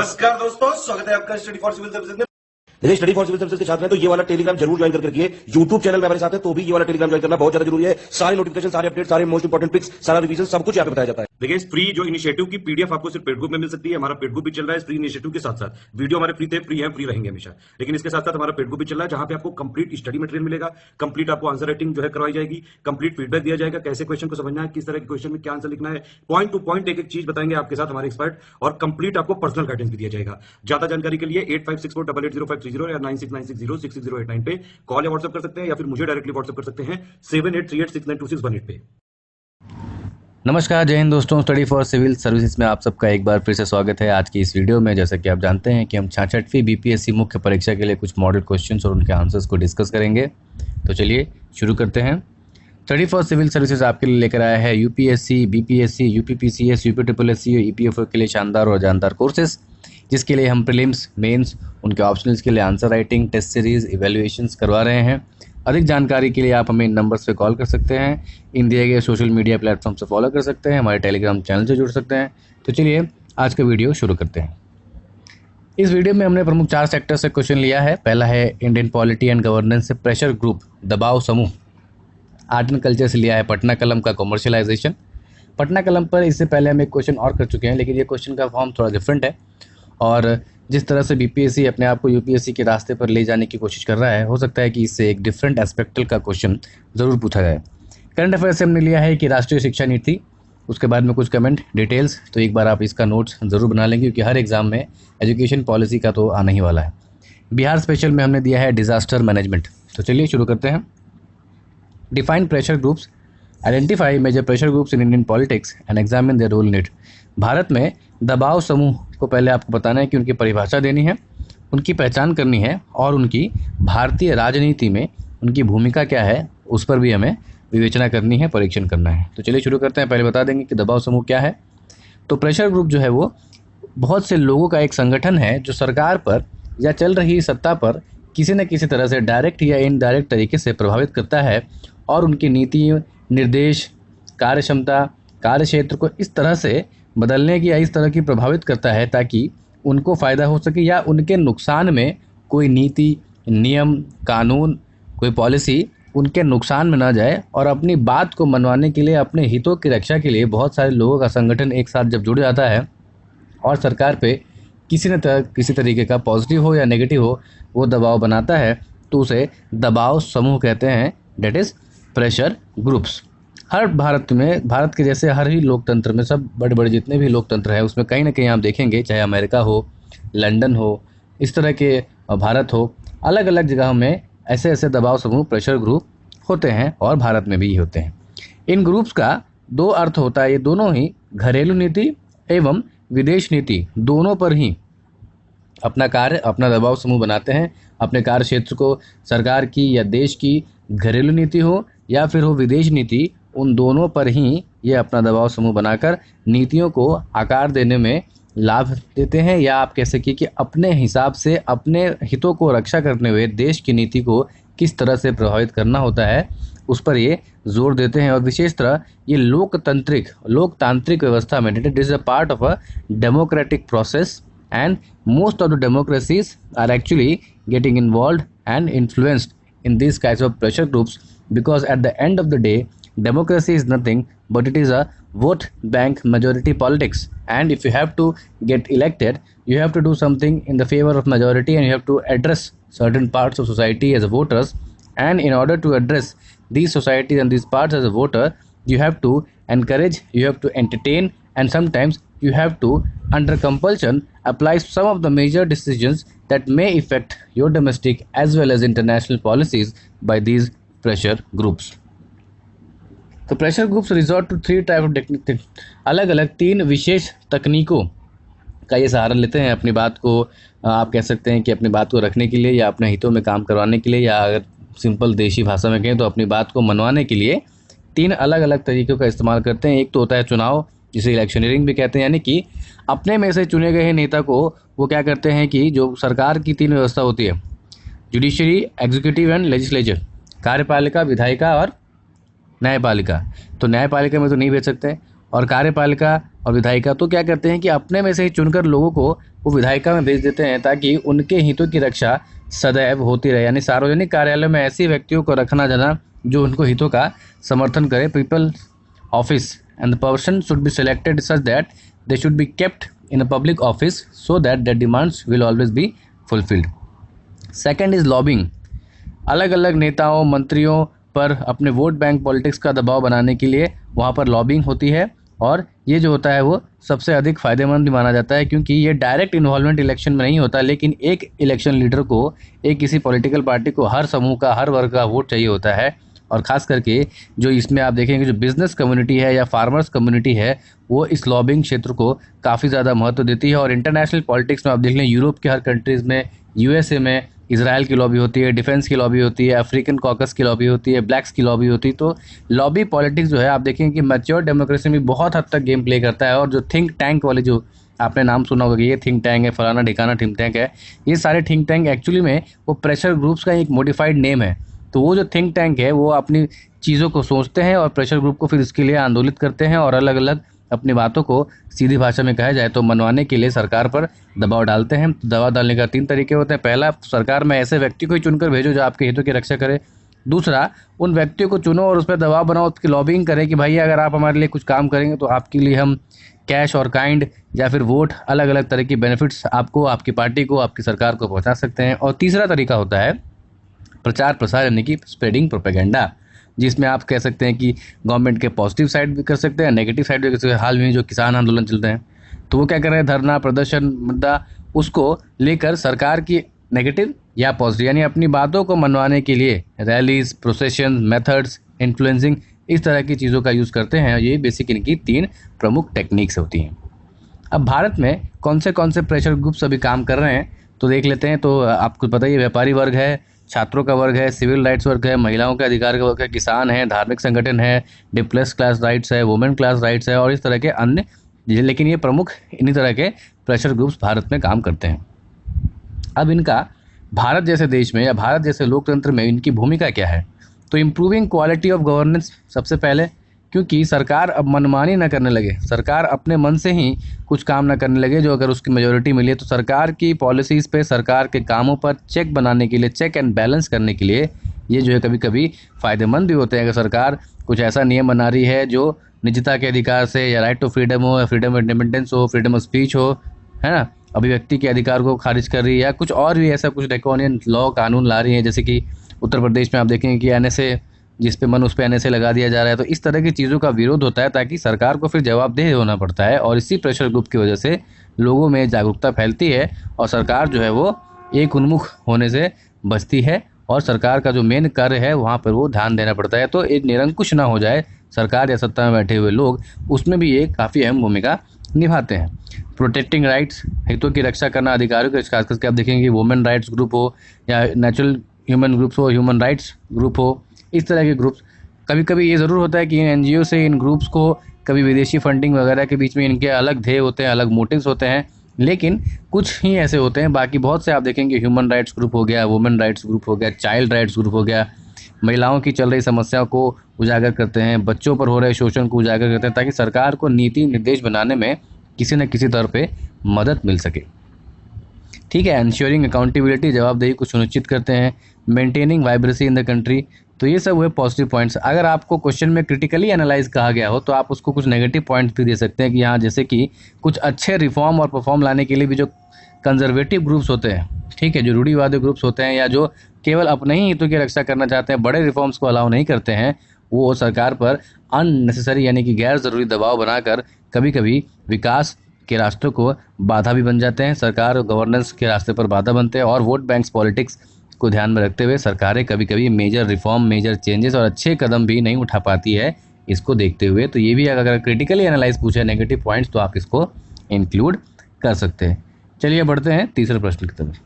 नमस्कार दोस्तों, स्वागत है आपका स्टडी फॉर सिविल सर्विसेज में। यदि स्टडी फॉर सिविल सर्विसेज के छात्र हैं तो ये वाला टेलीग्राम जरूर ज्वाइन करके रखिए। यूट्यूब चैनल में हमारे साथ है तो भी ये वाला टेलीग्राम ज्वाइन करना बहुत ज्यादा जरूरी है। सारे नोटिफिकेशन, सारे अपडेट, सारे मोस्ट इंपोर्टेंट पिक्स, सारा रिवीजन सब कुछ यहाँ पे बताया जाता है। देखिए, इस फ्री जो इनिशिएटिव की पीडीएफ आपको सिर्फ पेड ग्रुप में मिल सकती है। हमारा पेड ग्रुप भी चल रहा है इस फ्री इनिशिएटिव के साथ साथ। वीडियो हमारे फ्री थे, फ्री है, फ्री रहेंगे हमेशा, लेकिन इसके साथ साथ हमारा पेड ग्रुप भी चल रहा है जहां पे आपको कंप्लीट स्टडी मटेरियल मिलेगा, कंप्लीट आपको आंसर राइटिंग जो है करवाई जाएगी, कंप्लीट फीडबैक दिया जाएगा, कैसे क्वेश्चन को समझना है, किस तरह के क्वेश्चन में क्या आंसर लिखना है, पॉइंट टू पॉइंट एक एक चीज बताएंगे आपके साथ हमारे एक्सपर्ट, और कंप्लीट आपको पर्सनल गाइडेंस भी दिया जाएगा। ज्यादा जानकारी के लिए 8564880530 या 9696066089 पे कॉल या व्हाट्सएप कर सकते हैं, या फिर मुझे डायरेक्टली व्हाट्सएप कर सकते हैं 7838692618 पे। नमस्कार, जय हिंद दोस्तों। स्टडी फॉर सिविल सर्विसेज में आप सबका एक बार फिर से स्वागत है। आज की इस वीडियो में जैसा कि आप जानते हैं कि हम 66वीं बीपीएससी मुख्य परीक्षा के लिए कुछ मॉडल क्वेश्चंस और उनके आंसर्स को डिस्कस करेंगे। तो चलिए शुरू करते हैं। स्टडी फॉर सिविल सर्विसेज आपके लिए लेकर आया है UPSC, BPSC, UPPCS, UPSC, EPFO के लिए शानदार और जानदार कोर्सेज, जिसके लिए हम प्रीलिम्स, मेंस, उनके ऑप्शनल्स के लिए answer writing, test series, evaluations करवा रहे हैं। अधिक जानकारी के लिए आप हमें इन नंबर्स पे कॉल कर सकते हैं, इन दिए गए सोशल मीडिया प्लेटफॉर्म से फॉलो कर सकते हैं, हमारे टेलीग्राम चैनल से जुड़ सकते हैं। तो चलिए आज का वीडियो शुरू करते हैं। इस वीडियो में हमने प्रमुख 4 सेक्टर से क्वेश्चन लिया है। पहला है इंडियन पॉलिटी एंड गवर्नेंस से प्रेशर ग्रुप, दबाव समूह। आर्ट एंड कल्चर से लिया है पटना कलम का कॉमर्शियलाइजेशन। पटना कलम पर इससे पहले हम एक क्वेश्चन और कर चुके हैं, लेकिन ये क्वेश्चन का फॉर्म थोड़ा डिफरेंट है, और जिस तरह से बीपीएससी अपने आप को यूपीएससी के रास्ते पर ले जाने की कोशिश कर रहा है, हो सकता है कि इससे एक डिफरेंट एस्पेक्टल का क्वेश्चन ज़रूर पूछा जाए। करंट अफेयर से हमने लिया है कि राष्ट्रीय शिक्षा नीति, उसके बाद में कुछ कमेंट डिटेल्स। तो एक बार आप इसका नोट्स ज़रूर बना लेंगे, क्योंकि हर एग्जाम में एजुकेशन पॉलिसी का तो आना ही वाला है। बिहार स्पेशल में हमने दिया है डिजास्टर मैनेजमेंट। तो चलिए शुरू करते हैं। Define pressure groups, identify major pressure groups in Indian politics and examine their role in it. Bharat में दबाव समूह को पहले आपको बताना है कि उनकी परिभाषा देनी है, उनकी पहचान करनी है, और उनकी भारतीय राजनीति में उनकी भूमिका क्या है उस पर भी हमें विवेचना करनी है, परीक्षण करना है। तो चलिए शुरू करते हैं। पहले बता देंगे कि दबाव समूह क्या है। तो प्रेशर ग्रुप जो है वो बहुत से लोगों का एक संगठन है जो सरकार पर या चल रही सत्ता पर किसी न किसी तरह से डायरेक्ट या इनडायरेक्ट तरीके से प्रभावित करता है, और उनकी नीति, निर्देश, कार्यक्षमता, कार्यक्षेत्र को इस तरह से बदलने की या इस तरह की प्रभावित करता है ताकि उनको फ़ायदा हो सके, या उनके नुकसान में कोई नीति, नियम, कानून, कोई पॉलिसी उनके नुकसान में ना जाए। और अपनी बात को मनवाने के लिए, अपने हितों की रक्षा के लिए बहुत सारे लोगों का संगठन एक साथ जब जुड़ जाता है और सरकार पे किसी तरीके का पॉजिटिव हो या नेगेटिव हो वो दबाव बनाता है, तो उसे दबाव समूह कहते हैं, डेट इज़ प्रेशर ग्रुप्स। हर भारत के जैसे हर ही लोकतंत्र में, सब बड़े बड़े जितने भी लोकतंत्र है उसमें कहीं ना कहीं आप देखेंगे, चाहे अमेरिका हो, लंदन हो, इस तरह के भारत हो, अलग अलग जगहों में ऐसे ऐसे दबाव समूह, प्रेशर ग्रुप होते हैं, और भारत में भी होते हैं। इन ग्रुप्स का 2 अर्थ होता है। ये दोनों ही घरेलू नीति एवं विदेश नीति दोनों पर ही अपना कार्य, अपना दबाव समूह बनाते हैं। अपने कार्य क्षेत्र को सरकार की या देश की घरेलू नीति हो या फिर हो विदेश नीति, उन दोनों पर ही ये अपना दबाव समूह बनाकर नीतियों को आकार देने में लाभ देते हैं, या आप कह सकिए कि अपने हिसाब से अपने हितों को रक्षा करते हुए देश की नीति को किस तरह से प्रभावित करना होता है उस पर ये जोर देते हैं। और विशेषतः ये लोकतांत्रिक व्यवस्था में, it is a part of a democratic process, and most of the democracies are actually getting involved and influenced in these kinds of pressure groups, because at the end of the day democracy is nothing but it is a vote bank majority politics, and if you have to get elected you have to do something in the favor of majority, and you have to address certain parts of society as voters, and in order to address these societies and these parts as a voter, you have to encourage, you have to entertain, and sometimes you have to under compulsion apply some of the major decisions that may affect your domestic as well as international policies by these pressure groups. तो pressure groups resort to 3 type of technique, अलग अलग 3 विशेष तकनीकों का ये सहारा लेते हैं अपनी बात को, आप कह सकते हैं कि अपनी बात को रखने के लिए, या अपने हितों में काम करवाने के लिए, या अगर सिंपल देशी भाषा में कहें तो अपनी बात को मनवाने के लिए 3 अलग अलग तरीक़ों का इस्तेमाल करते हैं। एक तो होता है चुनाव, जिसे इलेक्शनियरिंग भी कहते हैं, यानी कि अपने में से चुने गए नेता को वो क्या करते हैं कि जो सरकार की 3 व्यवस्था होती है, जुडिशरी, एग्जीक्यूटिव एंड लेजिस्लेचर, कार्यपालिका, विधायिका और न्यायपालिका। तो न्यायपालिका में तो नहीं भेज सकते, और कार्यपालिका और विधायिका तो क्या करते हैं कि अपने में से ही चुनकर लोगों को वो विधायिका में भेज देते हैं ताकि उनके हितों की रक्षा सदैव होती रहे। यानी सार्वजनिक कार्यालयों में ऐसे व्यक्तियों को रखना जाना जो उनको हितों का समर्थन करे। People office and the person should be selected such that they should be kept in a public office so that their demands will always be fulfilled. Second is lobbying. अलग अलग नेताओं मंत्रियों पर अपने वोट बैंक पॉलिटिक्स का दबाव बनाने के लिए वहाँ पर लॉबिंग होती है, और ये जो होता है वो सबसे अधिक फायदेमंद भी माना जाता है क्योंकि ये डायरेक्ट इन्वॉल्वमेंट इलेक्शन में नहीं होता, लेकिन एक इलेक्शन लीडर को, एक किसी पॉलिटिकल पार्टी को हर समूह का, हर वर्ग का वोट चाहिए होता है। और ख़ास करके जो इसमें आप देखेंगे जो बिज़नेस कम्युनिटी है या फार्मर्स कम्युनिटी है वो इस लॉबिंग क्षेत्र को काफ़ी ज़्यादा महत्व देती है। और इंटरनेशनल पॉलिटिक्स में आप देख लें, यूरोप के हर कंट्रीज़ में, यूएसए में इजराइल की लॉबी होती है, डिफेंस की लॉबी होती है, अफ्रीकन कॉकस की लॉबी होती है, ब्लैक्स की लॉबी होती है। तो लॉबी पॉलिटिक्स जो है आप देखेंगे कि मैच्योर डेमोक्रेसी में बहुत हद तक गेम प्ले करता है। और जो थिंक टैंक वाली, जो आपने नाम सुना होगा कि ये थिंक टैंक है, फलाना ढिकाना थिंक टैंक है, ये सारे थिंक टैंक एक्चुअली में वो प्रेशर ग्रुप्स का एक मॉडिफाइड नेम है। तो वो जो थिंक टैंक है वो अपनी चीज़ों को सोचते हैं और प्रेशर ग्रुप को फिर इसके लिए आंदोलित करते हैं और अलग अलग अपनी बातों को सीधी भाषा में कहा जाए तो मनवाने के लिए सरकार पर दबाव डालते हैं। दबाव डालने का 3 तरीके होते हैं। पहला, सरकार में ऐसे व्यक्ति को ही चुनकर भेजो जो आपके हितों की रक्षा करे। दूसरा, उन व्यक्तियों को चुनो और उस पर दबाव बनाओ, उसकी लॉबिंग करें कि भाई अगर आप हमारे लिए कुछ काम करेंगे तो आपके लिए हम कैश और काइंड या फिर वोट, अलग अलग तरह की बेनिफिट्स आपको, आपकी पार्टी को, आपकी सरकार को पहुँचा सकते हैं। और तीसरा तरीका होता है प्रचार प्रसार, यानी कि स्प्रेडिंग प्रोपेगेंडा, जिसमें आप कह सकते हैं कि गवर्नमेंट के पॉजिटिव साइड भी कर सकते हैं, नेगेटिव साइड भी कर सकते हैं। हाल में जो किसान आंदोलन चल रहे हैं तो वो क्या कर रहे हैं, धरना प्रदर्शन मुद्दा उसको लेकर सरकार की नेगेटिव या पॉजिटिव, यानी अपनी बातों को मनवाने के लिए रैलीज, प्रोसेशन, मेथड्स, इन्फ्लुएंसिंग, इस तरह की चीज़ों का यूज़ करते हैं। ये बेसिक इनकी 3 प्रमुख टेक्निक्स होती हैं। अब भारत में कौन से प्रेशर ग्रुप्स अभी काम कर रहे हैं तो देख लेते हैं। तो आपको पता ही है, व्यापारी वर्ग है, छात्रों का वर्ग है, सिविल राइट्स वर्ग है, महिलाओं के अधिकार का वर्ग है, किसान है, धार्मिक संगठन है, डिप्रेस्ड क्लास राइट्स है, वुमेन क्लास राइट्स है और इस तरह के अन्य। लेकिन ये प्रमुख इन्हीं तरह के प्रेशर ग्रुप्स भारत में काम करते हैं। अब इनका भारत जैसे देश में या भारत जैसे लोकतंत्र में इनकी भूमिका क्या है? तो इम्प्रूविंग क्वालिटी ऑफ गवर्नेंस सबसे पहले, क्योंकि सरकार अब मनमानी न करने लगे, सरकार अपने मन से ही कुछ काम न करने लगे। जो अगर उसकी मेजोरिटी मिली है तो सरकार की पॉलिसीज़ पे, सरकार के कामों पर चेक बनाने के लिए, चेक एंड बैलेंस करने के लिए ये जो है कभी कभी फ़ायदेमंद भी होते हैं। अगर सरकार कुछ ऐसा नियम बना रही है जो निजता के अधिकार से, या राइट टू फ्रीडम हो, या फ्रीडम ऑफ इंडिपेंडेंस हो, फ्रीडम ऑफ स्पीच हो, है ना, अभिव्यक्ति के अधिकार को खारिज कर रही है, या कुछ और भी ऐसा कुछ ड्रैकोनियन लॉ कानून ला रही है, जैसे कि उत्तर प्रदेश में आप देखेंगे कि एनएसए, जिस पे मन उस पे एनएसए लगा दिया जा रहा है। तो इस तरह की चीज़ों का विरोध होता है ताकि सरकार को फिर जवाबदेह होना पड़ता है, और इसी प्रेशर ग्रुप की वजह से लोगों में जागरूकता फैलती है और सरकार जो है वो एक उन्मुख होने से बचती है, और सरकार का जो मेन कार्य है वहाँ पर वो ध्यान देना पड़ता है। तो एक निरंकुश ना हो जाए सरकार या सत्ता में बैठे हुए लोग, उसमें भी ये काफ़ी अहम भूमिका निभाते हैं। प्रोटेक्टिंग राइट्स, हितों की रक्षा करना, अधिकारों की, खास करके आप देखेंगे वुमेन राइट्स ग्रुप हो या नेचुरल ह्यूमन ग्रुप्स हो, ह्यूमन राइट्स ग्रुप हो, इस तरह के ग्रुप्स। कभी कभी ये ज़रूर होता है कि एनजीओ से इन ग्रुप्स को कभी विदेशी फंडिंग वगैरह के बीच में इनके अलग ध्येय होते हैं, अलग मोटिव्स होते हैं, लेकिन कुछ ही ऐसे होते हैं। बाकी बहुत से आप देखेंगे ह्यूमन राइट्स ग्रुप हो गया, वुमेन राइट्स ग्रुप हो गया, चाइल्ड राइट्स ग्रुप हो गया, महिलाओं की चल रही समस्याओं को उजागर करते हैं, बच्चों पर हो रहे शोषण को उजागर करते हैं, ताकि सरकार को नीति निर्देश बनाने में किसी न किसी तरह पे मदद मिल सके। ठीक है। इंश्योरिंग अकाउंटेबिलिटी, जवाबदेही को सुनिश्चित करते हैं। मेंटेनिंग वाइब्रेसी इन द कंट्री, तो ये सब हुए पॉजिटिव पॉइंट्स। अगर आपको क्वेश्चन में क्रिटिकली एनालाइज कहा गया हो तो आप उसको कुछ नेगेटिव पॉइंट्स भी दे सकते हैं कि यहाँ जैसे कि कुछ अच्छे रिफॉर्म और परफॉर्म लाने के लिए भी जो कंजर्वेटिव ग्रुप्स होते हैं, ठीक है, जो रूढ़िवादी ग्रुप्स होते हैं या जो केवल अपने ही हितों की रक्षा करना चाहते हैं, बड़े रिफॉर्म्स को अलाउ नहीं करते हैं, वो सरकार पर अननेसेसरी यानी कि गैर ज़रूरी दबाव बनाकर कभी कभी विकास के रास्तों को बाधा भी बन जाते हैं। सरकार गवर्नेंस के रास्ते पर बाधा बनते हैं, और वोट बैंक्स पॉलिटिक्स को ध्यान में रखते हुए सरकारें कभी कभी मेजर रिफॉर्म, मेजर चेंजेस और अच्छे कदम भी नहीं उठा पाती है इसको देखते हुए। तो ये भी अगर क्रिटिकली एनालाइज पूछे नेगेटिव पॉइंट्स तो आप इसको इंक्लूड कर सकते हैं। चलिए बढ़ते हैं तीसरे प्रश्न की तरफ।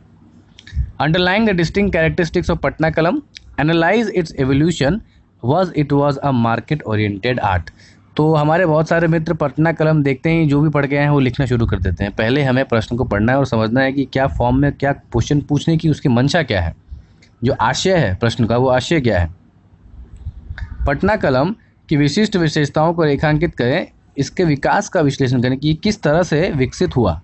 Underlining the distinct characteristics of Patna Qalam, analyse its evolution, it was a market oriented art. तो हमारे बहुत सारे मित्र पटना कलम देखते ही जो भी पढ़ के आए हैं वो लिखना शुरू कर देते हैं। पहले हमें प्रश्न को पढ़ना है और समझना है कि क्या फॉर्म में क्या क्वेश्चन पूछने की उसकी मंशा क्या है, जो आशय है प्रश्न का वो आशय क्या है। पटना कलम की विशिष्ट विशेषताओं को रेखांकित करें, इसके विकास का विश्लेषण करें कि ये किस तरह से विकसित हुआ,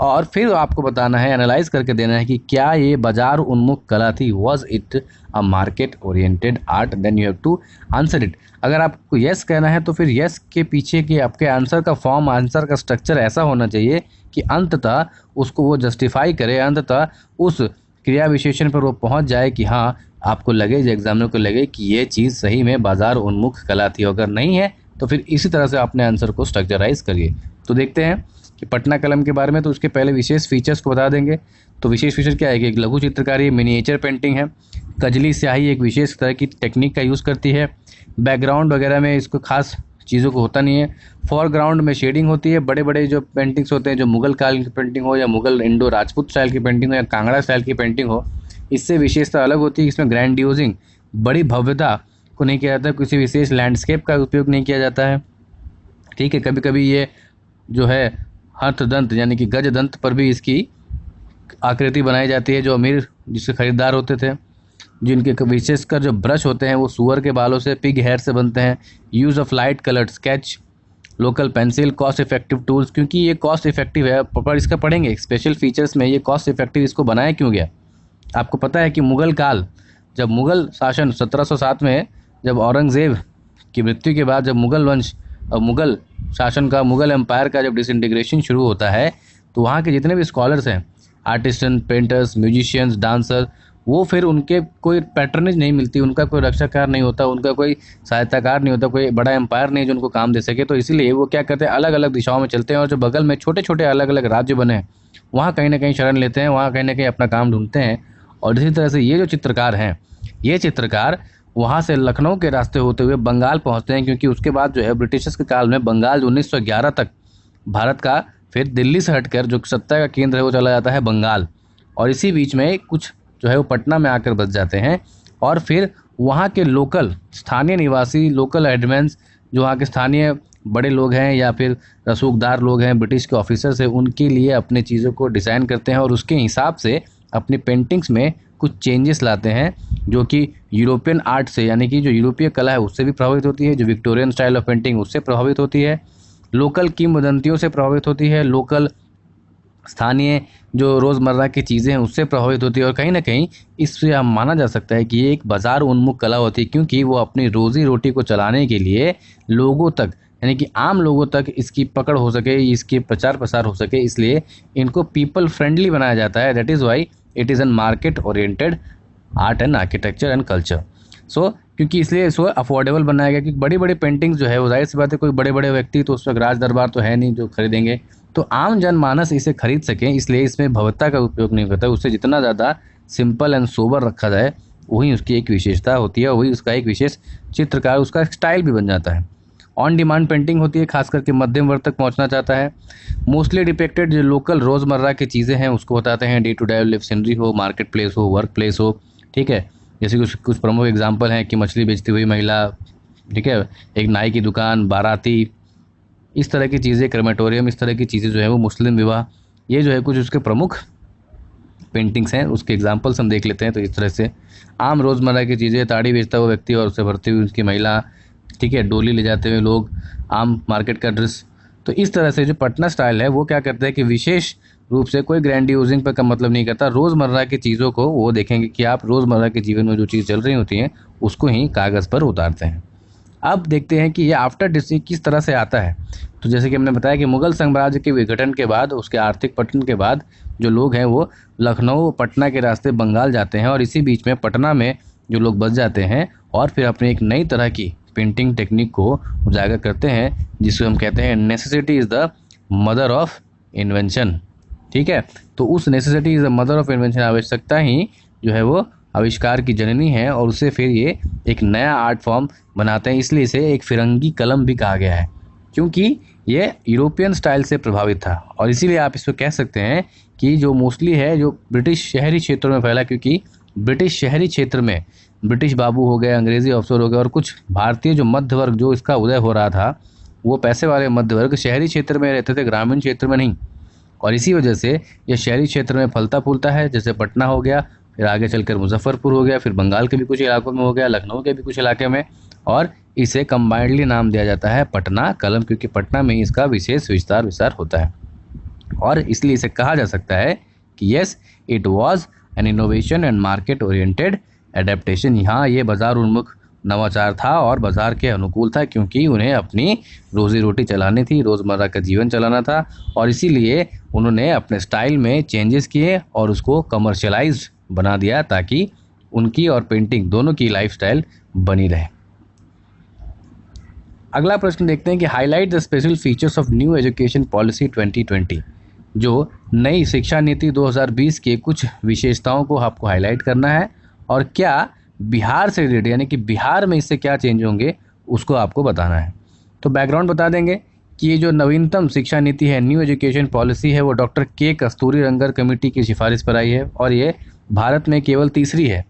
और फिर आपको बताना है, एनालाइज करके देना है कि क्या ये बाजार उन्मुख कला थी, was it a market oriented art, then you have to answer it. अगर आपको यस कहना है तो फिर यस के पीछे के आपके आंसर का फॉर्म, आंसर का स्ट्रक्चर ऐसा होना चाहिए कि अंततः उसको वो जस्टिफाई करे, अंततः उस क्रिया विशेषण पर वो पहुंच जाए कि हाँ आपको लगे, एग्जामिनर को लगे कि ये चीज़ सही में बाजार उन्मुख कला थी। अगर नहीं है तो फिर इसी तरह से अपने आंसर को स्ट्रक्चराइज करिए। तो देखते हैं कि पटना कलम के बारे में। तो उसके पहले विशेष फीचर्स को बता देंगे। तो विशेष फीचर क्या है कि एक लघु चित्रकारी, मिनिएचर पेंटिंग है, कजली स्याही एक विशेष तरह की टेक्निक का यूज़ करती है, बैकग्राउंड वगैरह में इसको खास चीज़ों को होता नहीं है, फॉरग्राउंड में शेडिंग होती है। बड़े बड़े जो पेंटिंग्स होते हैं, जो मुगल काल की पेंटिंग हो या मुगल इंडो राजपूत स्टाइल की पेंटिंग हो या कांगड़ा स्टाइल की पेंटिंग हो, इससे विशेषता अलग होती है। इसमें ग्रैंडियोजिंग, बड़ी भव्यता को नहीं किया जाता, किसी विशेष लैंडस्केप का उपयोग नहीं किया जाता है। ठीक है, कभी कभी ये जो है हथदंत यानी कि गज दंत पर भी इसकी आकृति बनाई जाती है। जो अमीर जिसके खरीदार होते थे, जिनके विशेषकर जो ब्रश होते हैं वो सूअर के बालों से, पिग हेयर से बनते हैं। Use of light coloured sketch, local pencil, cost effective tools, क्योंकि ये कॉस्ट इफेक्टिव है। पर इसका पढ़ेंगे स्पेशल फीचर्स में, ये कॉस्ट इफेक्टिव इसको बनाया क्यों गया। आपको पता है कि मुग़ल काल, जब मुग़ल शासन 1707 में, जब औरंगज़ेब की मृत्यु के बाद जब मुग़ल वंश और मुग़ल शासन का, मुग़ल एम्पायर का जब डिसइंटीग्रेशन शुरू होता है, तो वहाँ के जितने भी स्कॉलर्स हैं, आर्टिस्टन, पेंटर्स, म्यूजिशियंस, डांसर, वो फिर उनके कोई पैटर्नेज नहीं मिलती, उनका कोई रक्षाकार नहीं होता, उनका कोई सहायताकार नहीं होता, कोई बड़ा एम्पायर नहीं जो उनको काम दे सके। तो इसीलिए वो क्या करते हैं, अलग अलग दिशाओं में चलते हैं, और जो बगल में छोटे छोटे अलग अलग राज्य बने हैं वहाँ कहीं ना कहीं शरण लेते हैं, वहाँ कहीं ना कहीं अपना काम ढूंढते हैं। और इसी तरह से ये जो चित्रकार हैं, ये चित्रकार वहाँ से लखनऊ के रास्ते होते हुए बंगाल पहुँचते हैं, क्योंकि उसके बाद जो है ब्रिटिशर्स के काल में बंगाल 1911 तक भारत का, फिर दिल्ली से हटकर जो सत्ता का केंद्र है वो चला जाता है बंगाल, और इसी बीच में कुछ जो है वो पटना में आकर बस जाते हैं। और फिर वहाँ के लोकल स्थानीय निवासी, लोकल एडमेंस, जो वहाँ के स्थानीय बड़े लोग हैं या फिर रसूखदार लोग हैं, ब्रिटिश के ऑफिसर्स हैं, उनके लिए अपने चीज़ों को डिज़ाइन करते हैं और उसके हिसाब से अपनी पेंटिंग्स में कुछ चेंजेस लाते हैं, जो कि यूरोपियन आर्ट से, यानी कि जो यूरोपीय कला है उससे भी प्रभावित होती है, जो विक्टोरियन स्टाइल ऑफ पेंटिंग उससे प्रभावित होती है, लोकल किंवदंतियों से प्रभावित होती है, लोकल स्थानीय जो रोज़मर्रा की चीज़ें हैं उससे प्रभावित होती है। और कहीं ना कहीं इससे हम माना जा सकता है कि ये एक बाज़ार उन्मुख कला होती है, क्योंकि वो अपनी रोज़ी रोटी को चलाने के लिए लोगों तक, यानी कि आम लोगों तक इसकी पकड़ हो सके, इसके प्रचार प्रसार हो सके, इसलिए इनको पीपल फ्रेंडली बनाया जाता है। That is why it is an market oriented art and architecture and culture. So क्योंकि इसलिए इसको अफोर्डेबल बनाया गया, क्योंकि बड़ी बड़ी पेंटिंग्स जो है वो जाहिर सी बात है, कोई बड़े बड़े व्यक्ति तो उस वक्त राज दरबार तो है नहीं जो खरीदेंगे, तो आम जनमानस इसे खरीद सकें, इसलिए इसमें भव्यता का उपयोग नहीं करता। उससे जितना ज़्यादा सिंपल एंड सोबर रखा जाए वही उसकी एक विशेषता होती है, वही उसका एक विशेष चित्रकार, उसका स्टाइल भी बन जाता है। ऑन डिमांड पेंटिंग होती है, खास करके मध्यम वर्ग तक पहुंचना चाहता है। मोस्टली डिपिक्टेड जो लोकल रोज़मर्रा की चीज़ें हैं उसको बताते हैं, day to day life scenery हो, मार्केट प्लेस हो, वर्क प्लेस हो। ठीक है, जैसे कुछ प्रमुख एग्जांपल हैं कि मछली बेचती हुई महिला, ठीक है, एक नाई की दुकान, बाराती, इस तरह की चीज़ें, क्रेमेटोरियम, इस तरह की चीज़ें जो है वो मुस्लिम विवाह, ये जो है कुछ उसके प्रमुख पेंटिंग्स हैं, उसके एग्जांपल्स हम देख लेते हैं। तो इस तरह से आम रोज़मर्रा की चीज़ें, ताड़ी बेचता हुआ व्यक्ति और उसे भरती हुई उसकी महिला, ठीक है, डोली ले जाते हुए लोग, आम मार्केट का ड्रेस। तो इस तरह से जो पटना स्टाइल है वो क्या करता है कि विशेष रूप से कोई ग्रैंडियोजिंग पर का मतलब नहीं करता, रोज़मर्रा की चीज़ों को वो देखेंगे कि आप रोज़मर्रा के जीवन में जो चीज़ चल रही होती हैं उसको ही कागज़ पर उतारते हैं। अब देखते हैं कि ये आफ्टर डिस्ट्रिक्ट किस तरह से आता है। तो जैसे कि हमने बताया कि मुग़ल साम्राज्य के विघटन के बाद, उसके आर्थिक पतन के बाद जो लोग हैं वो लखनऊ, पटना के रास्ते बंगाल जाते हैं, और इसी बीच में पटना में जो लोग बस जाते हैं और फिर अपनी एक नई तरह की पेंटिंग टेक्निक को उजागर करते हैं, जिसको हम कहते हैं necessity is the mother of invention. ठीक है, तो उस necessity is the mother of invention, आवश्यकता ही जो है वो आविष्कार की जननी है, और उससे फिर ये एक नया आर्ट फॉर्म बनाते हैं। इसलिए इसे एक फिरंगी कलम भी कहा गया है, क्योंकि ये यूरोपियन स्टाइल से प्रभावित था। और इसीलिए आप इसको कह सकते हैं कि जो मोस्टली है जो ब्रिटिश शहरी क्षेत्रों में फैला, क्योंकि ब्रिटिश शहरी क्षेत्र में ब्रिटिश बाबू हो गए, अंग्रेज़ी अफसर हो गए, और कुछ भारतीय जो मध्य वर्ग जो इसका उदय हो रहा था, वो पैसे वाले मध्य वर्ग शहरी क्षेत्र में रहते थे, ग्रामीण क्षेत्र में नहीं। और इसी वजह से ये शहरी क्षेत्र में फलता फूलता है, जैसे पटना हो गया, फिर आगे चलकर मुजफ्फरपुर हो गया, फिर बंगाल के भी कुछ इलाकों में हो गया, लखनऊ के भी कुछ इलाके में, और इसे कंबाइंडली नाम दिया जाता है पटना कलम, क्योंकि पटना में ही इसका विशेष विस्तार होता है। और इसलिए इसे कहा जा सकता है कि yes it was an innovation and market oriented adaptation. यहाँ ये बाजार उन्मुख नवाचार था और बाजार के अनुकूल था, क्योंकि उन्हें अपनी रोजी रोटी चलानी थी, रोज़मर्रा का जीवन चलाना था, और इसीलिए उन्होंने अपने स्टाइल में चेंजेस किए और उसको कमर्शियलाइज्ड बना दिया, ताकि उनकी और पेंटिंग दोनों की लाइफस्टाइल बनी रहे। अगला प्रश्न देखते हैं कि highlight the special features of new education policy 2020। जो नई शिक्षा नीति 2020 के कुछ विशेषताओं को आपको हाईलाइट करना है, और क्या बिहार से रिलेटेड यानी कि बिहार में इससे क्या चेंज होंगे उसको आपको बताना है। तो बैकग्राउंड बता देंगे कि ये जो नवीनतम शिक्षा नीति है, न्यू एजुकेशन पॉलिसी है, वो डॉक्टर के कस्तूरीरंगन कमेटी की सिफारिश पर आई है, और ये भारत में केवल तीसरी है।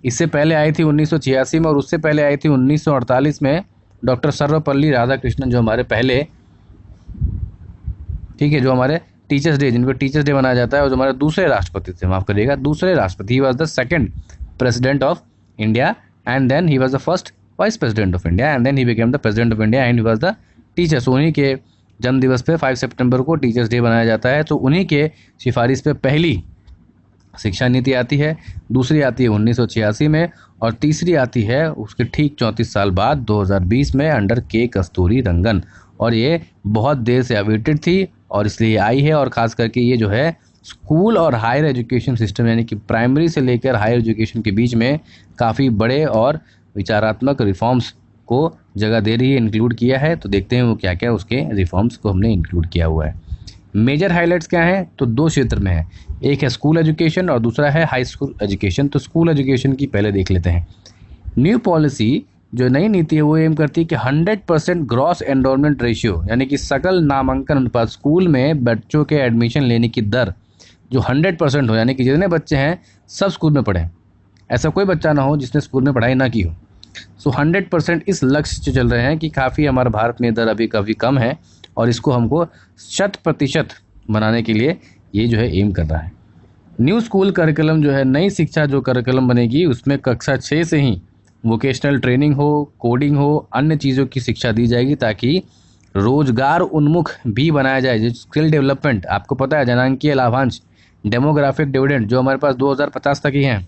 इससे पहले आई थी 1986 में, और उससे पहले आई थी 1948 में डॉक्टर सर्वपल्ली राधाकृष्णन, जो हमारे पहले जो हमारे टीचर्स डे, जिनको टीचर्स डे मनाया जाता है, और जो हमारे दूसरे राष्ट्रपति थे, माफ करिएगा, दूसरे राष्ट्रपति। He was the second president of India and then he was the first vice president of India and then he became the president of India and he was the teachers. उन्हीं के जन्म दिवस पे 5 सितंबर को टीचर्स डे मनाया जाता है। तो उन्हीं के सिफारिश पे पहली शिक्षा नीति आती है, दूसरी आती है 1986 में, और तीसरी आती है उसके ठीक 34 साल बाद 2020 में अंडर के कस्तूरीरंगन। और ये बहुत देर से अवेटेड थी और इसलिए आई है। और ख़ास करके ये जो है स्कूल और हायर एजुकेशन सिस्टम यानी कि प्राइमरी से लेकर हायर एजुकेशन के बीच में काफ़ी बड़े और विचारात्मक रिफॉर्म्स को जगह दे रही है, इंक्लूड किया है। तो देखते हैं वो क्या क्या उसके रिफॉर्म्स को हमने इंक्लूड किया हुआ है। मेजर हाइलाइट्स क्या हैं? तो 2 क्षेत्र में है, एक है स्कूल एजुकेशन और दूसरा है हाई स्कूल एजुकेशन। तो स्कूल एजुकेशन की पहले देख लेते हैं। न्यू पॉलिसी जो नई नीति है वो एम करती है कि 100% ग्रॉस एनरोलमेंट रेशियो यानी कि सकल नामांकन अनुपात, स्कूल में बच्चों के एडमिशन लेने की दर जो 100% हो, यानी कि जितने बच्चे हैं सब स्कूल में पढ़ें, ऐसा कोई बच्चा ना हो जिसने स्कूल में पढ़ाई ना की हो। सो 100% इस लक्ष्य से चल रहे हैं कि काफ़ी हमारे भारत में दर अभी काफ़ी कम है और इसको हमको 100% बनाने के लिए ये जो है एम कर रहा है। न्यू स्कूल करिकुलम जो है, नई शिक्षा जो करिकुलम बनेगी उसमें कक्षा 6 से ही वोकेशनल ट्रेनिंग हो, कोडिंग हो, अन्य चीज़ों की शिक्षा दी जाएगी ताकि रोजगार उन्मुख भी बनाया जाए। जो स्किल डेवलपमेंट, आपको पता है जनांकीय लाभांश, डेमोग्राफिक डिविडेंड जो हमारे पास 2050 तक ही हैं,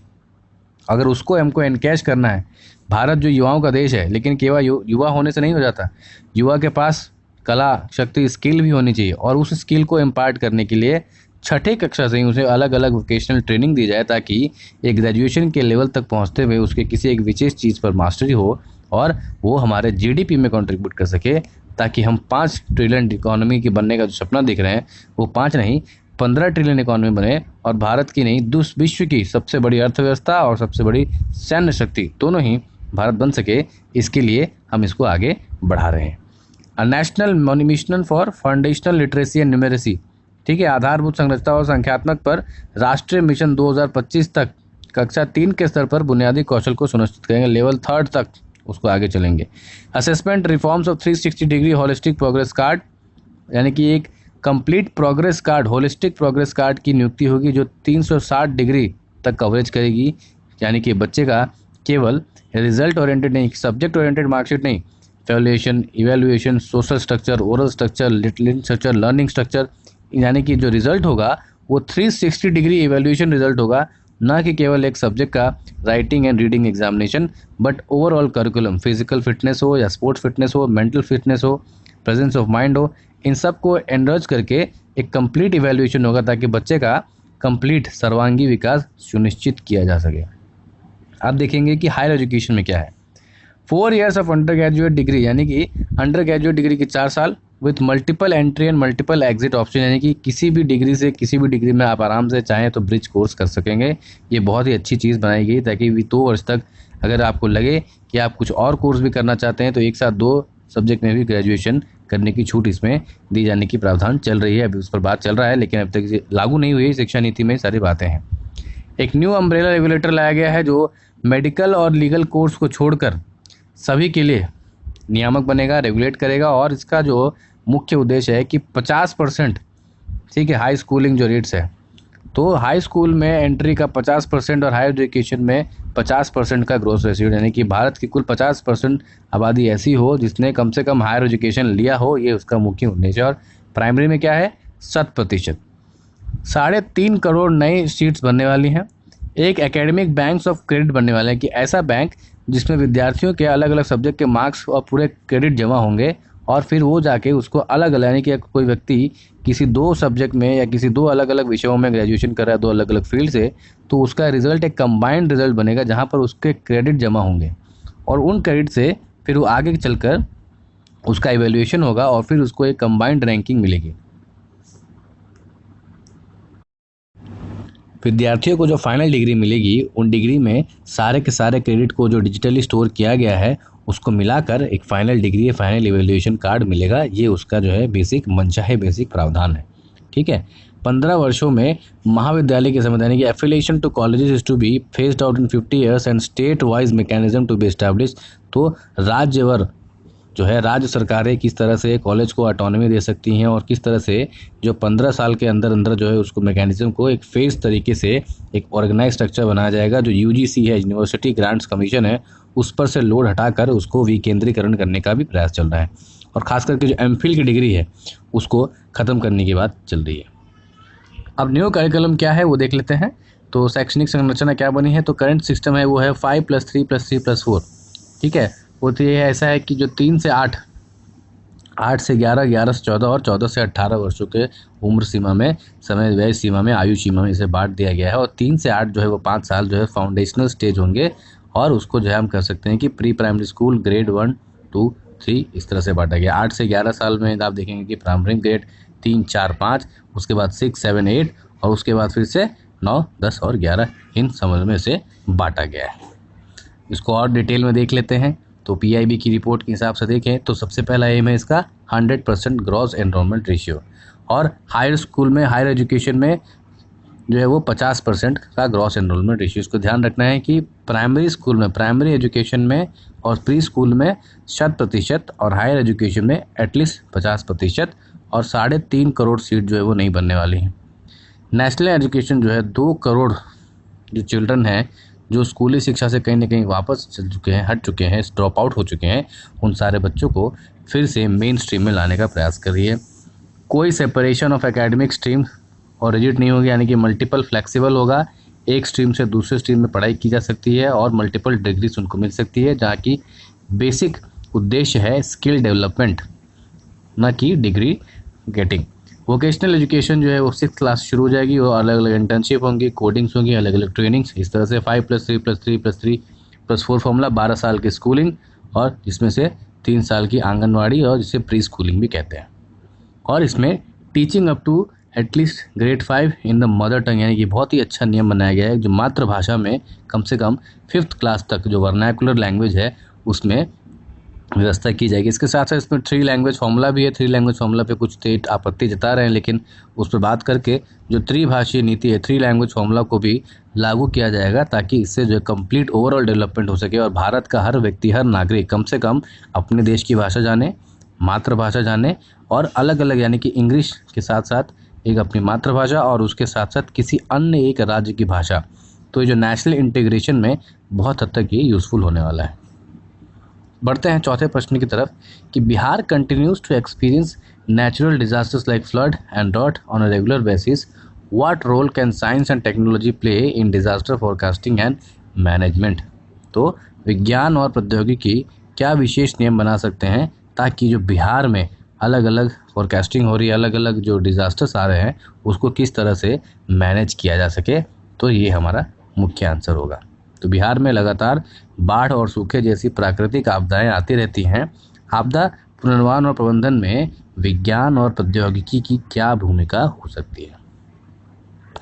अगर उसको हमको एनकैश करना है। भारत जो युवाओं का देश है, लेकिन केवल युवा होने से नहीं हो जाता, युवा के पास कला शक्ति स्किल भी होनी चाहिए और उस स्किल को इम्पार्ट करने के लिए 6ठी कक्षा से ही उसे अलग अलग वोकेशनल ट्रेनिंग दी जाए ताकि एक ग्रेजुएशन के लेवल तक पहुंचते हुए उसके किसी एक विशेष चीज़ पर मास्टरी हो और वो हमारे जीडीपी में कंट्रीब्यूट कर सके, ताकि हम 5 ट्रिलियन इकोनॉमी के बनने का जो सपना देख रहे हैं वो 5 नहीं 15 ट्रिलियन इकोनॉमी बने और भारत की नहीं विश्व की सबसे बड़ी अर्थव्यवस्था और सबसे बड़ी सैन्य शक्ति दोनों ही भारत बन सके। इसके लिए हम इसको आगे बढ़ा रहे हैं। National mission for foundational literacy and numeracy, ठीक है, आधारभूत संरचना और संख्यात्मक पर राष्ट्रीय मिशन 2025 तक कक्षा 3 के स्तर पर बुनियादी कौशल को सुनिश्चित करेंगे, लेवल 3 तक उसको आगे चलेंगे। Assessment reforms of 360 degree holistic progress card, यानी कि एक complete progress card, holistic progress card की नियुक्ति होगी जो 360 डिग्री तक कवरेज करेगी, यानी कि बच्चे का केवल रिजल्ट ओरिएंटेड नहीं, सब्जेक्ट ओरिएंटेड मार्कशीट नहीं, valuation, evaluation, social structure, oral structure, literary structure, learning structure, यानी कि जो रिजल्ट होगा वो 360 डिग्री इवैल्यूएशन रिजल्ट होगा, ना कि केवल एक सब्जेक्ट का writing and reading examination, but overall curriculum, physical fitness हो या स्पोर्ट्स फिटनेस हो, मेंटल फिटनेस हो, प्रेजेंस ऑफ माइंड हो, इन सब को एनर्ज करके एक कंप्लीट इवैल्यूएशन होगा ताकि बच्चे का कंप्लीट सर्वांगी विकास सुनिश्चित किया जा सके। आप देखेंगे कि हायर एजुकेशन में क्या है, 4 years of under graduate degree, यानी कि अंडर ग्रेजुएट डिग्री के 4 साल with multiple entry and multiple exit option, यानी कि किसी भी डिग्री से किसी भी डिग्री में आप आराम से चाहें तो ब्रिज कोर्स कर सकेंगे। ये बहुत ही अच्छी चीज़ बनाई गई ताकि 2 वर्ष तक अगर आपको लगे कि आप कुछ और कोर्स भी करना चाहते हैं तो एक साथ 2 सब्जेक्ट में भी ग्रेजुएशन करने की छूट इसमें दी जाने की प्रावधान चल रही है। अभी उस पर बात चल रहा है लेकिन अब तक लागू नहीं हुई, शिक्षा नीति में सारी बातें हैं। एक न्यू अम्ब्रेला रेगुलेटर लाया गया है जो मेडिकल और लीगल कोर्स को छोड़कर सभी के लिए नियामक बनेगा, रेगुलेट करेगा, और इसका जो मुख्य उद्देश्य है कि 50%, ठीक है, हाई स्कूलिंग जो रेट्स है तो हाई स्कूल में एंट्री का 50% और हायर एजुकेशन में 50% का ग्रोस रेशियो, यानी कि भारत की कुल 50% आबादी ऐसी हो जिसने कम से कम हायर एजुकेशन लिया हो, ये उसका मुख्य उद्देश्य है। और प्राइमरी में क्या है, 100%। 3.5 करोड़ नई सीट्स बनने वाली हैं। एक एकेडमिक बैंक्स ऑफ क्रेडिट बनने वाले हैं कि ऐसा बैंक जिसमें विद्यार्थियों के अलग अलग सब्जेक्ट के मार्क्स और पूरे क्रेडिट जमा होंगे और फिर वो जाके उसको अलग अलग, यानी कि कोई व्यक्ति किसी 2 सब्जेक्ट में या किसी 2 अलग अलग विषयों में ग्रेजुएशन कर रहा है 2 अलग अलग फील्ड से, तो उसका रिजल्ट एक कंबाइंड रिजल्ट बनेगा जहाँ पर उसके क्रेडिट जमा होंगे और उन क्रेडिट से फिर वो आगे चलकर उसका इवैल्यूएशन होगा और फिर उसको एक कंबाइंड रैंकिंग मिलेगी। विद्यार्थियों को जो फाइनल डिग्री मिलेगी उन डिग्री में सारे के सारे क्रेडिट को जो डिजिटली स्टोर किया गया है उसको मिलाकर एक फाइनल डिग्री या फाइनल इवैल्यूएशन कार्ड मिलेगा। ये उसका जो है बेसिक मनचाहे बेसिक प्रावधान है। ठीक है, 15 वर्षों में महाविद्यालय की संविधान की affiliation to colleges is to be phased out in 50 years and state wise mechanism to be establish. तो राज्यवर जो है राज्य सरकारें किस तरह से कॉलेज को ऑटोनॉमी दे सकती हैं और किस तरह से जो 15 साल के अंदर अंदर जो है उसको मैकेनिज्म को एक फेज तरीके से एक ऑर्गेनाइज स्ट्रक्चर बनाया जाएगा। जो यूजीसी है, यूनिवर्सिटी ग्रांट्स कमीशन है, उस पर से लोड हटाकर उसको विकेंद्रीकरण करने का भी प्रयास चल रहा है और खास करके जो एमफिल की डिग्री है उसको ख़त्म करने की बात चल रही है। अब न्यू करिकुलम क्या है वो देख लेते हैं। तो शैक्षणिक संरचना क्या बनी है, तो करंट सिस्टम है वो है 5+3+3+4। ठीक है, वो तो ये ऐसा है कि जो 3 से 8, 8 से 11, 11 से 14 और 14 से 18 वर्षों के उम्र सीमा में, समय व्यय सीमा में, आयु सीमा में इसे बांट दिया गया है। और 3 से 8 जो है वो 5 साल जो है फाउंडेशनल स्टेज होंगे और उसको जो है हम कह सकते हैं कि प्री प्राइमरी स्कूल ग्रेड 1, 2, 3 इस तरह से बांटा गया। 8 से 11 साल में आप देखेंगे कि प्राइमरी ग्रेड 3, 4, 5, उसके बाद 6, 7, 8 और उसके बाद फिर से 9, 10 और 11 इन समझ में से बांटा गया है। इसको और डिटेल में देख लेते हैं। तो पीआईबी की रिपोर्ट के हिसाब से देखें तो सबसे पहला एम है इसका 100% ग्रॉस एनरोलमेंट रेशियो और हायर स्कूल में, हायर एजुकेशन में जो है वो 50% का ग्रॉस एनरोलमेंट रेशियो। इसको ध्यान रखना है कि प्राइमरी स्कूल में, प्राइमरी एजुकेशन में और प्री स्कूल में 100% और हायर एजुकेशन में एटलीस्ट 50% और 3.5 करोड़ सीट जो है वो नहीं बनने वाली हैं। नेशनल एजुकेशन जो है 2 करोड़ जो चिल्ड्रन हैं जो स्कूली शिक्षा से कहीं ना कहीं वापस चल चुके हैं, हट चुके हैं, ड्रॉप आउट हो चुके हैं, उन सारे बच्चों को फिर से मेन स्ट्रीम में लाने का प्रयास कर रही है। कोई सेपरेशन ऑफ एकेडमिक स्ट्रीम और रिजिड नहीं होगी, यानी कि मल्टीपल फ्लेक्सिबल होगा। एक स्ट्रीम से दूसरे स्ट्रीम में पढ़ाई की जा सकती है और मल्टीपल डिग्रीज उनको मिल सकती है, जहाँ की बेसिक उद्देश्य है स्किल डेवलपमेंट, न कि डिग्री गेटिंग। वोकेशनल एजुकेशन जो है वो 6th क्लास शुरू हो जाएगी और अलग अलग इंटर्नशिप होंगी, कोडिंग्स होंगी, अलग अलग ट्रेनिंग्स। इस तरह से 5+3+3+3+4 फॉर्मूला 12 साल की स्कूलिंग और जिसमें से 3 साल की आंगनवाड़ी और जिसे प्री स्कूलिंग भी कहते हैं। और इसमें teaching up to at least grade 5 in the mother tongue, यानी कि बहुत ही अच्छा नियम बनाया गया है जो मातृभाषा में कम से कम 5th क्लास तक जो वर्नाकुलर लैंग्वेज है उसमें व्यवस्था की जाएगी। इसके साथ साथ इसमें 3 लैंग्वेज फार्मूला भी है। 3 लैंग्वेज फार्मूला पे कुछ स्टेट आपत्ति जता रहे हैं, लेकिन उस पर बात करके जो त्रिभाषीय नीति है 3 लैंग्वेज फार्मूला को भी लागू किया जाएगा ताकि इससे जो है कंप्लीट ओवरऑल डेवलपमेंट हो सके और भारत का हर व्यक्ति, हर नागरिक कम से कम अपने देश की भाषा जाने, मातृभाषा जाने और अलग अलग, यानी कि इंग्लिश के साथ साथ एक अपनी मातृभाषा और उसके साथ साथ किसी अन्य एक राज्य की भाषा। तो ये जो नेशनल इंटीग्रेशन में बहुत हद तक ये यूज़फुल होने वाला है। बढ़ते हैं चौथे प्रश्न की तरफ कि Bihar continues to experience natural disasters like flood and drought on a regular basis, what role can science and technology play in disaster forecasting and management. तो विज्ञान और प्रौद्योगिकी क्या विशेष नियम बना सकते हैं ताकि जो बिहार में अलग अलग फोरकास्टिंग हो रही है, अलग अलग जो डिजास्टर्स आ रहे हैं उसको किस तरह से मैनेज किया जा सके। तो ये हमारा मुख्य आंसर होगा। तो बिहार में लगातार बाढ़ और सूखे जैसी प्राकृतिक आपदाएं आती रहती हैं। आपदा पुनर्वान और प्रबंधन में विज्ञान और प्रौद्योगिकी की क्या भूमिका हो सकती है।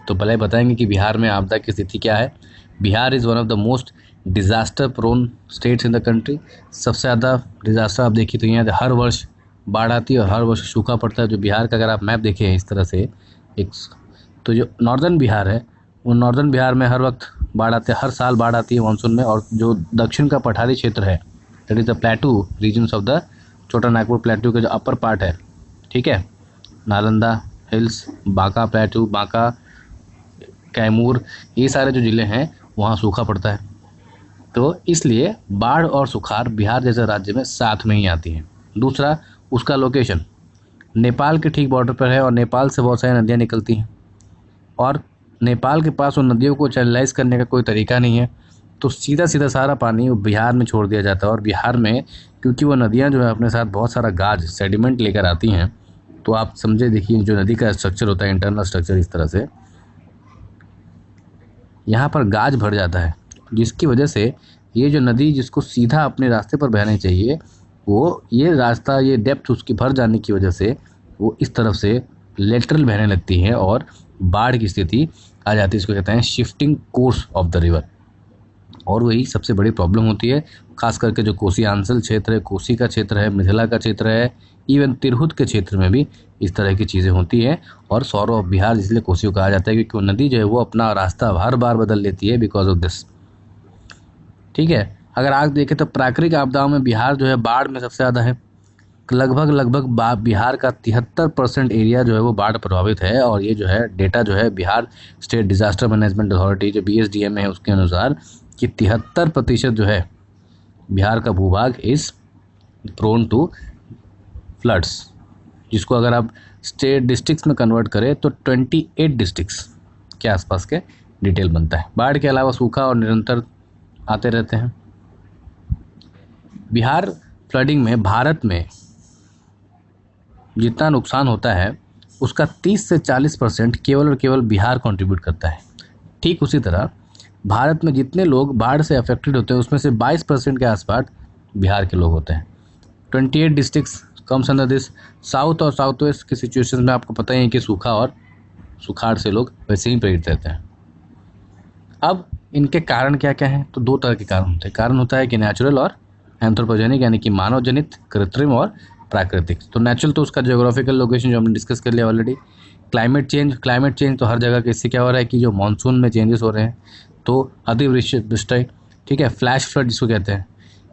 तो पहले बताएंगे कि बिहार में आपदा की स्थिति क्या है। Bihar is one of the most disaster prone states in the country. सबसे ज़्यादा डिज़ास्टर आप देखिए तो यहाँ हर वर्ष बाढ़ आती है और हर वर्ष सूखा पड़ता है। जो बिहार का अगर आप मैप देखें इस तरह से एक, तो जो नॉर्दर्न बिहार है वो नॉर्दर्न बिहार में हर वक्त बाढ़ आते हैं, हर साल बाढ़ आती है मानसून में। और जो दक्षिण का पठारी क्षेत्र है that is the plateau regions of the Chota Nagpur प्लेटू का जो अपर पार्ट है, ठीक है, नालंदा हिल्स, बांका प्लेटू, बांका कैमूर, ये सारे जो ज़िले हैं वहाँ सूखा पड़ता है। तो इसलिए बाढ़ और सुखाड़ बिहार जैसे राज्य में साथ में ही आती हैं। दूसरा, उसका लोकेशन नेपाल के ठीक बॉर्डर पर है और नेपाल से बहुत सारी नदियाँ निकलती हैं और नेपाल के पास उन नदियों को चैनलाइज करने का कोई तरीका नहीं है, तो सीधा सीधा सारा पानी वो बिहार में छोड़ दिया जाता है। और बिहार में क्योंकि वो नदियाँ जो है अपने साथ बहुत सारा गाज सेडिमेंट लेकर आती हैं, तो आप समझे, देखिए जो नदी का स्ट्रक्चर होता है, इंटरनल स्ट्रक्चर इस तरह से यहाँ पर गाज भर जाता है, जिसकी वजह से ये जो नदी जिसको सीधा अपने रास्ते पर बहने चाहिए, वो ये रास्ता, ये डेप्थ उसकी भर जाने की वजह से वो इस तरफ से लेटरल बहने लगती है और बाढ़ की स्थिति आ जाती है। इसको कहते हैं shifting course of the river, और वही सबसे बड़ी प्रॉब्लम होती है। खास करके जो कोसी आंचल क्षेत्र है, कोसी का क्षेत्र है, मिथिला का क्षेत्र है, इवन तिरहुत के क्षेत्र में भी इस तरह की चीज़ें होती हैं। और सौरो ऑफ बिहार इसलिए कोसी को कहा जाता है क्योंकि वो नदी जो है वो अपना रास्ता हर बार बदल लेती है बिकॉज ऑफ दिस। ठीक है, अगर आप देखें तो प्राकृतिक आपदाओं में बिहार जो है बाढ़ में सबसे ज़्यादा है। लगभग बिहार का 73% एरिया जो है वो बाढ़ प्रभावित है। और ये जो है डेटा जो है Bihar state disaster management authority जो BSDM है उसके अनुसार कि 73% जो है बिहार का भूभाग इज़ प्रोन टू फ्लड्स, जिसको अगर आप स्टेट डिस्ट्रिक्ट्स में कन्वर्ट करें तो 28 डिस्ट्रिक्ट्स के आसपास के डिटेल बनता है। बाढ़ के अलावा सूखा और निरंतर आते रहते हैं। बिहार फ्लडिंग में भारत में जितना नुकसान होता है उसका 30 से 40% केवल और केवल बिहार कंट्रीब्यूट करता है। ठीक उसी तरह भारत में जितने लोग बाढ़ से अफेक्टेड होते हैं उसमें से 22% के आसपास बिहार के लोग होते हैं। 28 districts comes under this. South और साउथ वेस्ट की सिचुएशन में आपको पता ही है कि सूखा और सुखाड़ से लोग वैसे ही प्रेरित रहते हैं। अब इनके कारण क्या क्या हैं? तो दो तरह के कारण होते हैं। कारण होता है कि नेचुरल और एंथ्रोपोजेनिक, यानी कि मानव जनित, कृत्रिम और प्राकृतिक। तो नेचुरल तो उसका ज्योग्राफिकल लोकेशन जो हमने डिस्कस कर लिया ऑलरेडी। क्लाइमेट चेंज तो हर जगह के, इससे क्या हो रहा है कि जो मानसून में चेंजेस हो रहे हैं, तो अतिवृष्टि, ठीक है, फ्लैश फ्लड जिसको कहते हैं,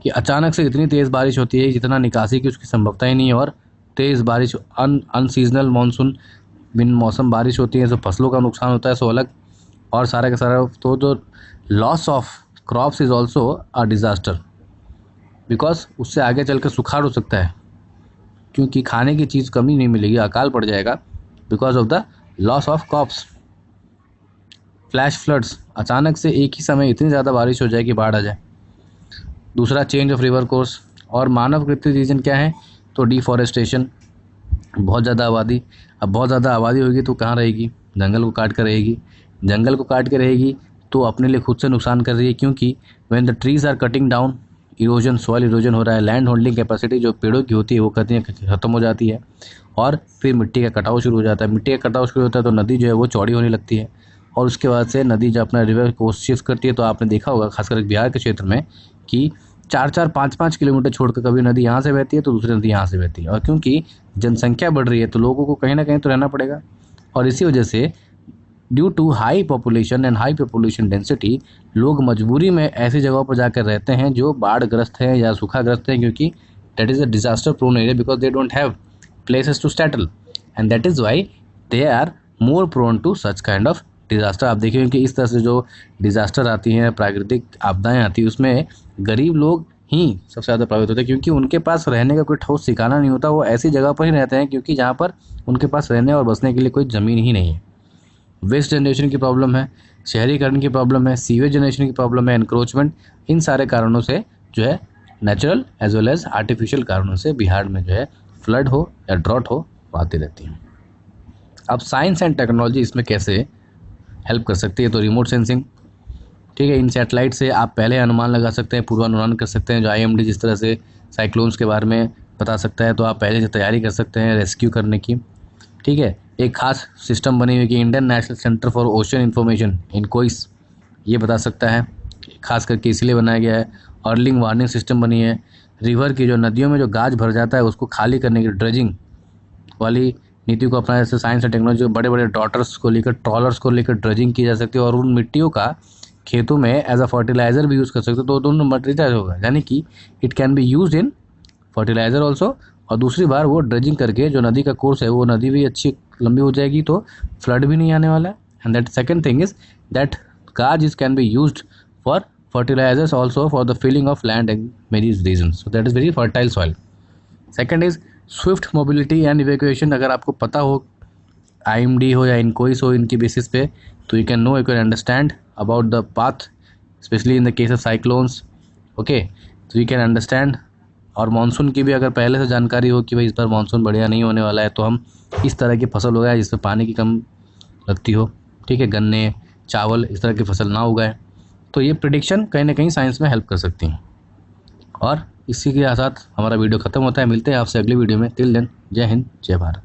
कि अचानक से इतनी तेज़ बारिश होती है जितना निकासी की उसकी संभवता ही नहीं है। और तेज़ बारिश, अनसीजनल मानसून, बिन मौसम बारिश होती है, तो फसलों का नुकसान होता है सो अलग, और सारा का सारा तो जो loss of crops is also a disaster, because उससे आगे चलकर सुखाड़ हो सकता है, क्योंकि खाने की चीज़ कमी नहीं मिलेगी, अकाल पड़ जाएगा because of the loss of crops. Flash floods, अचानक से एक ही समय इतनी ज़्यादा बारिश हो जाए कि बाढ़ आ जाए। दूसरा, चेंज ऑफ रिवर कोर्स। और मानव कृत्रिम रीजन क्या है? तो डिफॉरेस्टेशन, बहुत ज़्यादा आबादी। अब बहुत ज़्यादा आबादी होगी तो कहाँ रहेगी? जंगल को काट कर रहेगी। जंगल को काट के रहेगी तो अपने लिए खुद से नुकसान कर रही है, क्योंकि when the trees are cutting down, erosion, soil erosion हो रहा है। लैंड होल्डिंग कैपेसिटी जो पेड़ों की होती है वो कहती है ख़त्म हो जाती है, और फिर मिट्टी का कटाव शुरू हो जाता है। मिट्टी का कटाव शुरू होता है तो नदी जो है वो चौड़ी होने लगती है, और उसके बाद से नदी जब अपना रिवर को शिफ्ट करती है, तो आपने देखा होगा खासकर बिहार के क्षेत्र में कि 4-4, 5-5 किलोमीटर छोड़कर कभी नदी यहाँ से बहती है तो दूसरी नदी यहाँ से बहती है। और क्योंकि जनसंख्या बढ़ रही है तो लोगों को कहीं ना कहीं तो रहना पड़ेगा, और इसी वजह से due to high population and high population density, लोग मजबूरी में ऐसी जगहों पर जाकर रहते हैं जो बाढ़ग्रस्त हैं या सूखाग्रस्त हैं, क्योंकि that is a disaster prone area, because they don't have places to settle, and that is why they are more prone to such kind of disaster. आप देखेंगे कि इस तरह से जो डिज़ास्टर आती हैं, प्राकृतिक आपदाएं आती हैं, उसमें गरीब लोग ही सबसे ज़्यादा प्रभावित होते हैं, क्योंकि उनके पास रहने का कोई ठोस ठिकाना नहीं होता। वो ऐसी जगह पर ही रहते हैं क्योंकि जहाँ पर उनके पास रहने और बसने के लिए कोई ज़मीन ही नहीं है। वेस्ट जनरेशन की प्रॉब्लम है, शहरीकरण की प्रॉब्लम है, सीवेज जनरेशन की प्रॉब्लम है, एनक्रोचमेंट, इन सारे कारणों से जो है natural as well as artificial कारणों से बिहार में जो है फ्लड हो या ड्रॉट हो आती रहती हैं। अब साइंस एंड टेक्नोलॉजी इसमें कैसे हेल्प कर सकती है? तो रिमोट सेंसिंग, ठीक है, इन सैटेलाइट से आप पहले अनुमान लगा सकते हैं, पूर्वानुमान कर सकते हैं। जो IMD जिस तरह से साइक्लोन्स के बारे में बता सकता है, तो आप पहले से तैयारी कर सकते हैं रेस्क्यू करने की। ठीक है, एक खास सिस्टम बनी हुई कि Indian National Centre for Ocean Information INCOIS, ये बता सकता है, खास करके इसलिए बनाया गया है। अर्लिंग वार्निंग सिस्टम बनी है। रिवर की जो नदियों में जो गाज भर जाता है उसको खाली करने की ड्रेजिंग वाली नीति को अपनाने से साइंस एंड टेक्नोलॉजी बड़े बड़े डॉटर्स को लेकर, ट्रॉलर्स को लेकर ड्रेजिंग की जा सकती है, और उन मिट्टियों का खेतों में एज अ फर्टिलाइज़र भी यूज़ कर सकते हो, तो दोनों मटेरियल होगा, यानी कि it can be use in fertiliser also. और दूसरी बार वो ड्रेजिंग करके जो नदी का कोर्स है वो नदी भी अच्छी लंबी हो जाएगी, तो फ्लड भी नहीं आने वाला and that second thing is that garbage can be used for fertilizers also for the filling of land in many regions, so that is very fertile soil. Second is swift mobility and evacuation. अगर आपको पता हो IMD हो या इनकोइस हो इनकी basis पे, तो you can know, you can understand about the path, especially in the case of cyclones. Okay, तो you can understand. और मानसून की भी अगर पहले से जानकारी हो कि भाई इस बार मानसून बढ़िया नहीं होने वाला है, तो हम इस तरह की फसल उगाएं जिसमें पानी की कम लगती हो, ठीक है, गन्ने, चावल, इस तरह की फसल ना उगाएं। तो ये प्रिडिक्शन कहीं ना कहीं साइंस में हेल्प कर सकती हैं। और इसी के साथ हमारा वीडियो ख़त्म होता है। मिलते हैं आपसे अगली वीडियो में। टिल देन, जय हिंद, जय भारत।